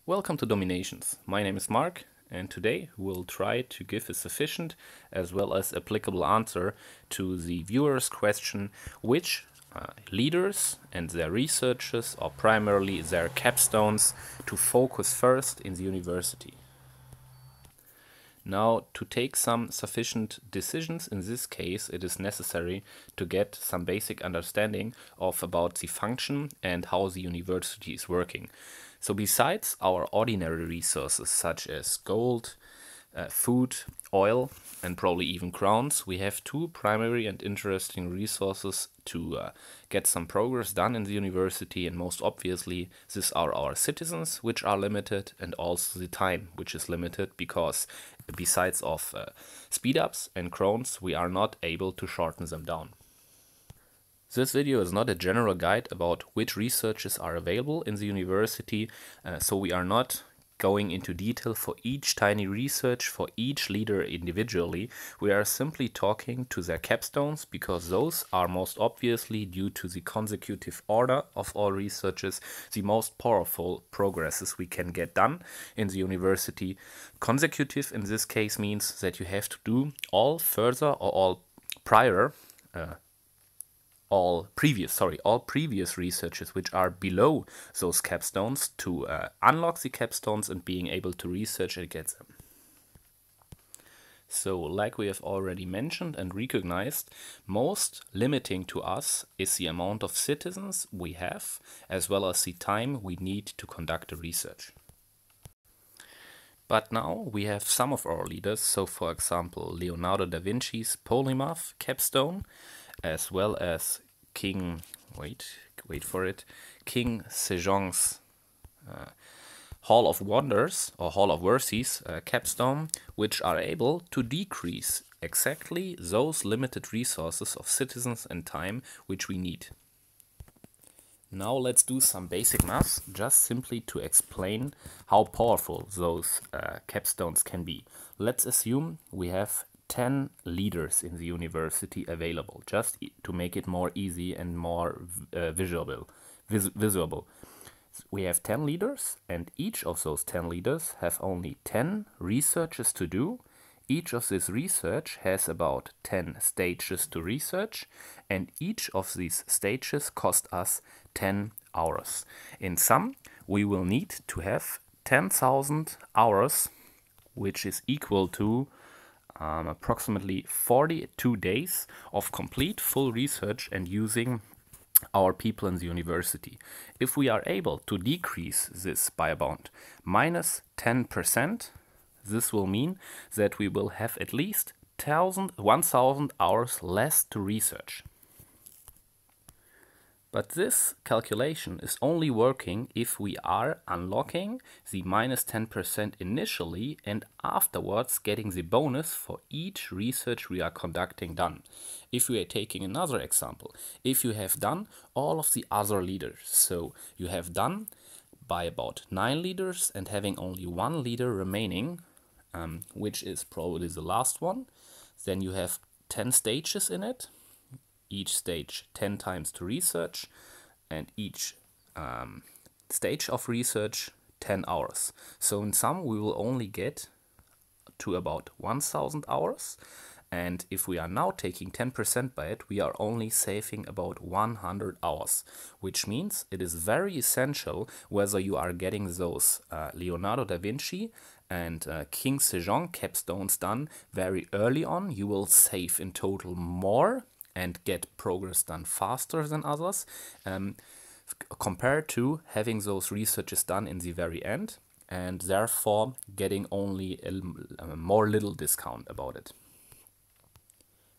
Welcome to DomiNations. My name is Mark, and today we'll try to give a sufficient as well as applicable answer to the viewer's question: which leaders and their researchers, or primarily their capstones, to focus first in the university. Now, to take some sufficient decisions in this case, it is necessary to get some basic understanding of about the function and how the university is working. So besides our ordinary resources such as gold, food, oil, and probably even crowns, we have two primary and interesting resources to get some progress done in the university, and most obviously these are our citizens, which are limited, and also the time, which is limited, because besides of speed ups and crowns, we are not able to shorten them down. This video is not a general guide about which researches are available in the university, so we are not going into detail for each tiny research for each leader individually. We are simply talking to their capstones, because those are most obviously, due to the consecutive order of all researches, the most powerful progresses we can get done in the university. Consecutive in this case means that you have to do all further or all prior all previous researches which are below those capstones to unlock the capstones and being able to research and get them. So, like we have already mentioned and recognized, most limiting to us is the amount of citizens we have, as well as the time we need to conduct a research. But now we have some of our leaders, so for example Leonardo da Vinci's polymath capstone, as well as King Sejong's Hall of Wonders or Hall of Worthies capstone, which are able to decrease exactly those limited resources of citizens and time which we need. Now let's do some basic maths, just simply to explain how powerful those capstones can be. Let's assume we have 10 leaders in the university available, just to make it more easy and more visible. We have 10 leaders, and each of those 10 leaders have only 10 researches to do. Each of this research has about 10 stages to research, and each of these stages cost us 10 hours. In sum, we will need to have 10,000 hours, which is equal to approximately 42 days of complete full research and using our people in the university. If we are able to decrease this by about minus 10%, this will mean that we will have at least 1,000 hours less to research. But this calculation is only working if we are unlocking the minus 10% initially and afterwards getting the bonus for each research we are conducting done. If we are taking another example, if you have done all of the other leaders, so you have done by about 9 leaders and having only 1 leader remaining, which is probably the last one, then you have 10 stages in it. Each stage 10 times to research, and each stage of research 10 hours. So in sum we will only get to about 1,000 hours, and if we are now taking 10% by it, we are only saving about 100 hours, which means it is very essential whether you are getting those Leonardo da Vinci and King Sejong capstones done very early on. You will save in total more and get progress done faster than others, compared to having those researches done in the very end, and therefore getting only a more little discount about it.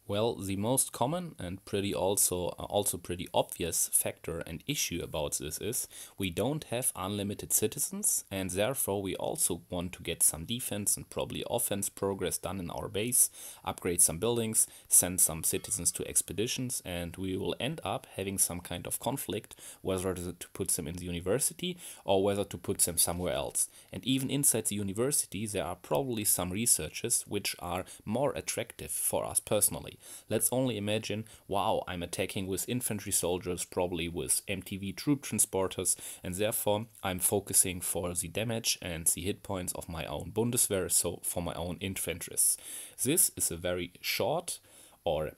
Well, the most common and also pretty obvious factor and issue about this is we don't have unlimited citizens, and therefore we also want to get some defense and probably offense progress done in our base, upgrade some buildings, send some citizens to expeditions, and we will end up having some kind of conflict whether to put them in the university or whether to put them somewhere else. And even inside the university there are probably some researches which are more attractive for us personally. Let's only imagine, wow, I'm attacking with infantry soldiers, probably with MTV troop transporters, and therefore I'm focusing for the damage and the hit points of my own Bundeswehr, so for my own infanterists. This is a very short or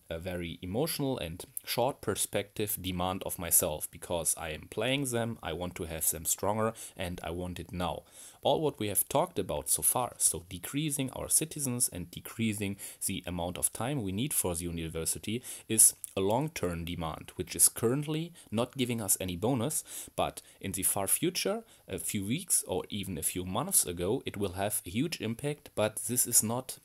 a very emotional and short perspective demand of myself, because I am playing them, I want to have them stronger, and I want it now. All what we have talked about so far, so decreasing our citizens and decreasing the amount of time we need for the university, is a long-term demand, which is currently not giving us any bonus, but in the far future, a few weeks or even a few months ago, it will have a huge impact, but this is not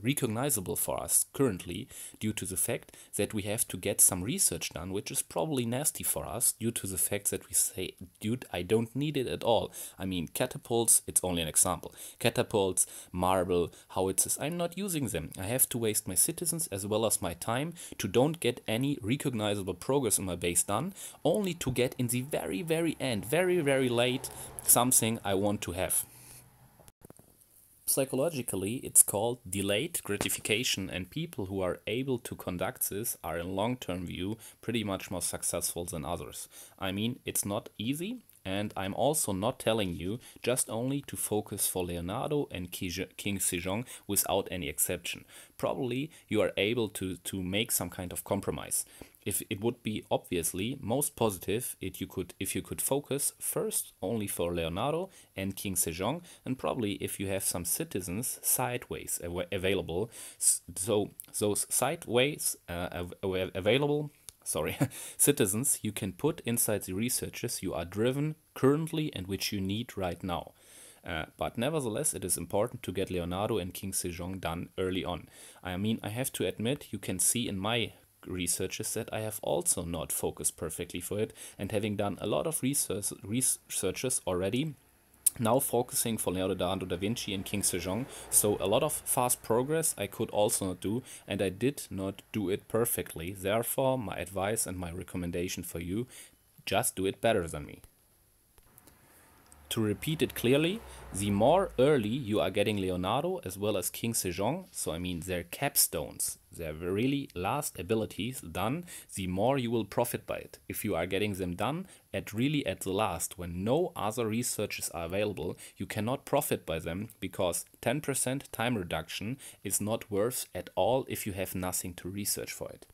recognizable for us currently, due to the fact that we have to get some research done, which is probably nasty for us due to the fact that we say, dude, I don't need it at all. I mean, catapults, it's only an example. Catapults, marble, howitzers, I'm not using them. I have to waste my citizens as well as my time to don't get any recognizable progress in my base done, only to get in the very, very end, very, very late, something I want to have. Psychologically, it's called delayed gratification, and people who are able to conduct this are in long-term view pretty much more successful than others. I mean, it's not easy, and I'm also not telling you just only to focus for Leonardo and King Sejong without any exception. Probably you are able to make some kind of compromise. If it would be obviously most positive if you could focus first only for Leonardo and King Sejong, and probably if you have some citizens sideways available, so those sideways available citizens you can put inside the researches you are driven currently and which you need right now. But nevertheless, it is important to get Leonardo and King Sejong done early on. I mean, I have to admit, you can see in my researches that I have also not focused perfectly for it, and having done a lot of researches already, now focusing for Leonardo da Vinci and King Sejong, so a lot of fast progress I could also not do, and I did not do it perfectly. Therefore, my advice and my recommendation for you, just do it better than me. To repeat it clearly, the more early you are getting Leonardo as well as King Sejong, so I mean their capstones, their really last abilities done, the more you will profit by it. If you are getting them done at the last, when no other researches are available, you cannot profit by them, because 10% time reduction is not worth at all if you have nothing to research for it.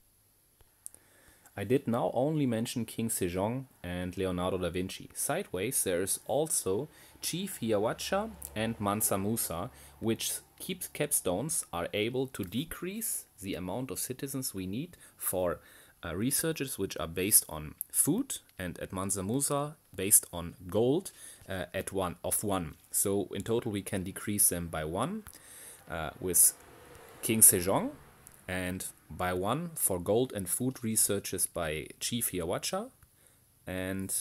I did now only mention King Sejong and Leonardo da Vinci. Sideways there is also Chief Hiawatha and Mansa Musa, which capstones are able to decrease the amount of citizens we need for researches which are based on food, and at Mansa Musa based on gold at 1 of 1. So in total we can decrease them by 1 with King Sejong, and by 1 for gold and food researches by Chief Hiawatha and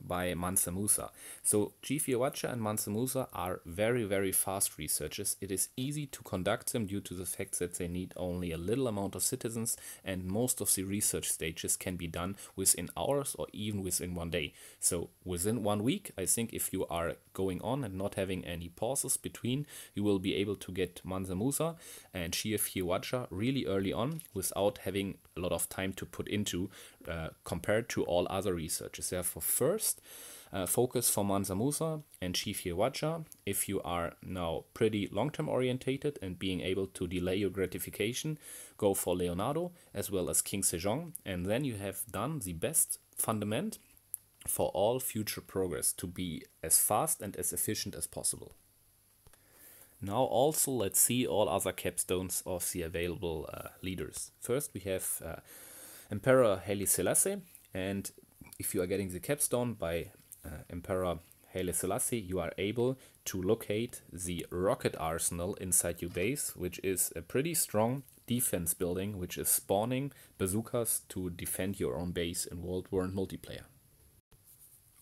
by Mansa Musa. So Chief Hiawatha and Mansa Musa are very, very fast researches. It is easy to conduct them due to the fact that they need only a little amount of citizens, and most of the research stages can be done within hours or even within 1 day. So within 1 week, I think if you are going on and not having any pauses between, you will be able to get Mansa Musa and Chief Hiawatha really early on without having a lot of time to put into compared to all other researches. Therefore, first focus for Mansa Musa and Chief Hiawatha if you are now pretty long-term orientated and being able to delay your gratification. Go for Leonardo as well as King Sejong, and then you have done the best fundament for all future progress to be as fast and as efficient as possible. Now also let's see all other capstones of the available leaders. First we have Emperor Haile Selassie, and if you are getting the capstone by Emperor Haile Selassie, you are able to locate the rocket arsenal inside your base, which is a pretty strong defense building, which is spawning bazookas to defend your own base in Worldwar and multiplayer.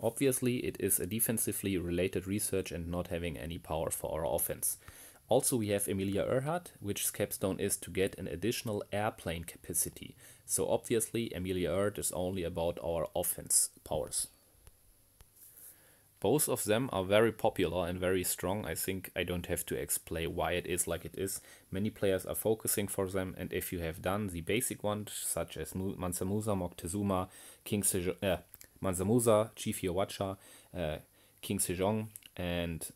Obviously, it is a defensively related research and not having any power for our offense. Also, we have Emilia Earhart, which capstone is to get an additional airplane capacity. So obviously, Emilia Earhart is only about our offense powers. Both of them are very popular and very strong. I think I don't have to explain why it is like it is. Many players are focusing for them, and if you have done the basic ones, such as Mansa Musa, Moctezuma, Mansa Musa, Chief Hiawatha, King Sejong, and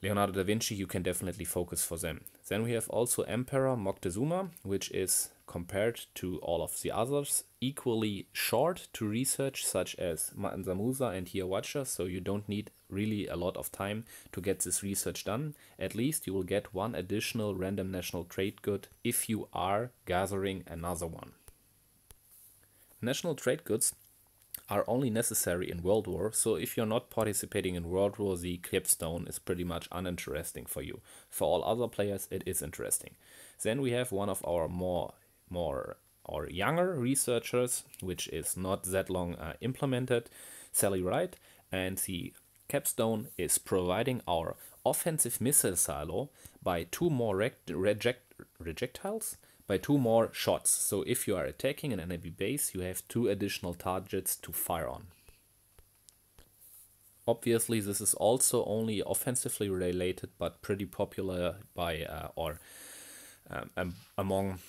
Leonardo da Vinci, you can definitely focus for them. Then we have also Emperor Moctezuma, which is compared to all of the others equally short to research, such as Mansa Musa and Hiawatha, so you don't need really a lot of time to get this research done. At least you will get one additional random national trade good if you are gathering another one. National trade goods are only necessary in Worldwar, so if you're not participating in Worldwar, the capstone is pretty much uninteresting for you. For all other players, it is interesting. Then we have one of our more or younger researchers, which is not that long implemented, Sally Wright, and the capstone is providing our offensive missile silo by 2 more projectiles, by 2 more shots. So if you are attacking an enemy base, you have 2 additional targets to fire on. Obviously, this is also only offensively related, but pretty popular by among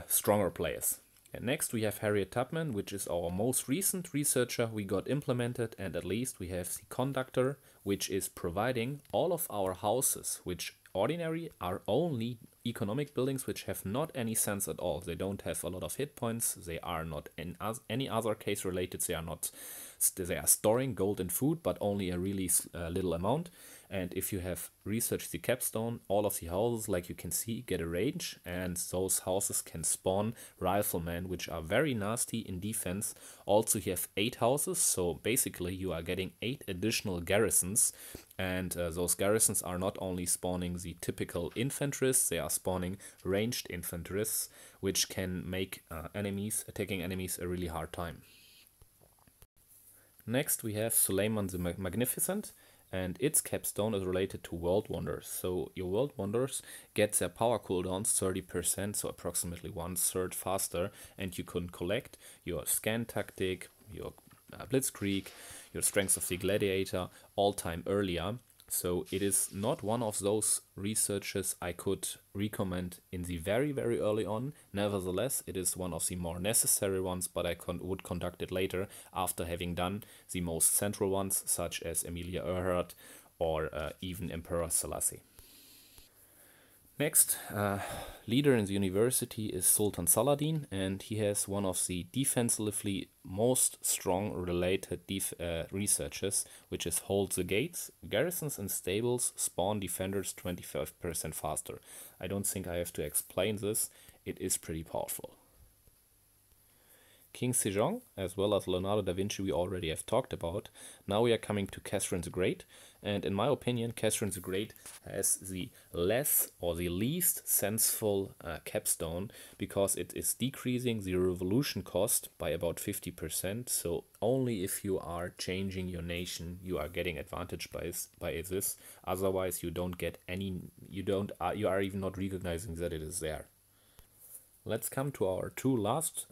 stronger players. And next we have Harriet Tubman, which is our most recent researcher we got implemented, and at least we have the conductor, which is providing all of our houses, which ordinary are only economic buildings which have not any sense at all. They don't have a lot of hit points. They are not in any other case related. They are storing gold and food, but only a really little amount. And if you have researched the capstone, all of the houses, like you can see, get a range, and those houses can spawn riflemen, which are very nasty in defense. Also, you have 8 houses, so basically you are getting 8 additional garrisons, and those garrisons are not only spawning the typical infanterists, they are spawning ranged infanterists, which can make attacking enemies a really hard time. Next we have Suleiman the Magnificent, and its capstone is related to World Wonders. So your World Wonders get their power cooldowns 30%, so approximately 1/3 faster, and you can collect your scan tactic, your blitzkrieg, your strength of the gladiator all time earlier. So it is not one of those researches I could recommend in the very early on. Nevertheless, it is one of the more necessary ones, but I would conduct it later after having done the most central ones, such as Emilia Earhart or even Emperor Selassie. Next, leader in the university is Sultan Saladin, and he has one of the defensively most strong related researches, which is hold the gates. Garrisons and stables spawn defenders 25% faster. I don't think I have to explain this. It is pretty powerful. King Sejong, as well as Leonardo da Vinci, we already have talked about. Now we are coming to Catherine the Great, and in my opinion, Catherine the Great has the least senseful capstone, because it is decreasing the revolution cost by about 50%. So only if you are changing your nation, you are getting advantage by this. Otherwise, you don't get any. You are even not recognizing that it is there. Let's come to our 2 last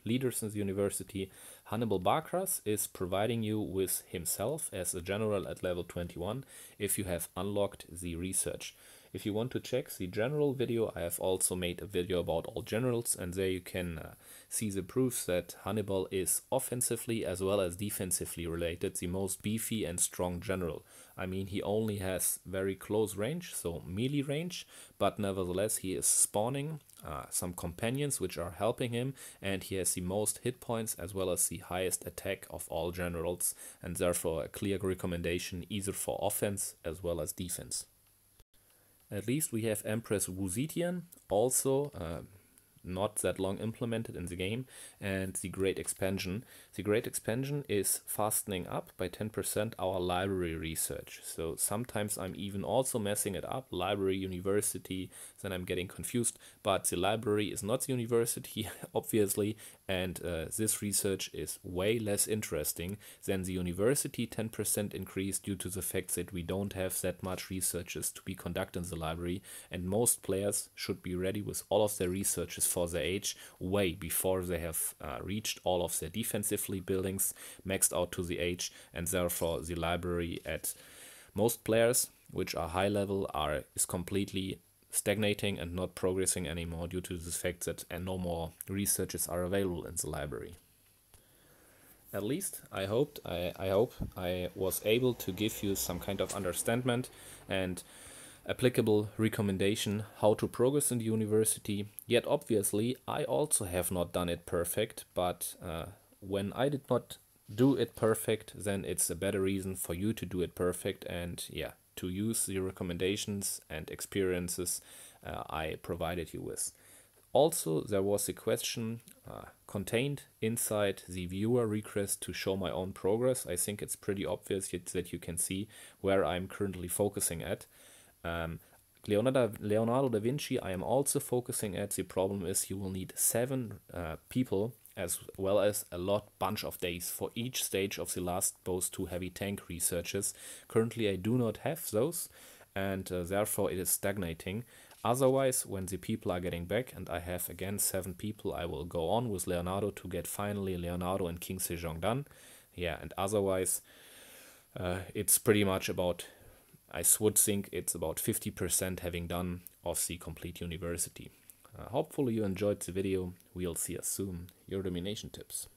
leaders in the university. Hannibal Barcas is providing you with himself as a general at level 21 if you have unlocked the research. If you want to check the general video, I have also made a video about all generals, and there you can see the proofs that Hannibal is offensively as well as defensively related the most beefy and strong general. I mean, he only has very close range, so melee range, but nevertheless he is spawning some companions which are helping him, and he has the most hit points as well as the highest attack of all generals, and therefore a clear recommendation either for offense as well as defense. At least we have Empress Wu Zetian, also not that long implemented in the game, and the Great Expansion. The Great Expansion is fastening up by 10% our library research. So sometimes I'm even also messing it up, library, university, then I'm getting confused, but the library is not the university, obviously, and this research is way less interesting than the university 10% increase due to the fact that we don't have that much researches to be conducted in the library, and most players should be ready with all of their researches for their age way before they have reached all of their defensively buildings maxed out to the age, and therefore the library at most players which are high level is completely stagnating and not progressing anymore due to the fact that no more researches are available in the library. At least I hope I was able to give you some kind of understanding and applicable recommendation how to progress in the university. Yet obviously I also have not done it perfect, but when I did not do it perfect, then it's a better reason for you to do it perfect, and yeah, to use the recommendations and experiences I provided you with. Also, there was a question contained inside the viewer request to show my own progress. I think it's pretty obvious that you can see where I'm currently focusing at. Leonardo da Vinci I am also focusing at. The problem is you will need 7 people as well as a bunch of days for each stage of the last those 2 heavy tank researches. Currently I do not have those, and therefore it is stagnating. Otherwise, when the people are getting back and I have again 7 people, I will go on with Leonardo to get finally Leonardo and King Sejong done. Yeah, and otherwise it's pretty much about, I would think it's about 50% having done of the complete university. Hopefully you enjoyed the video. We'll see us soon. Your DomiNation tips.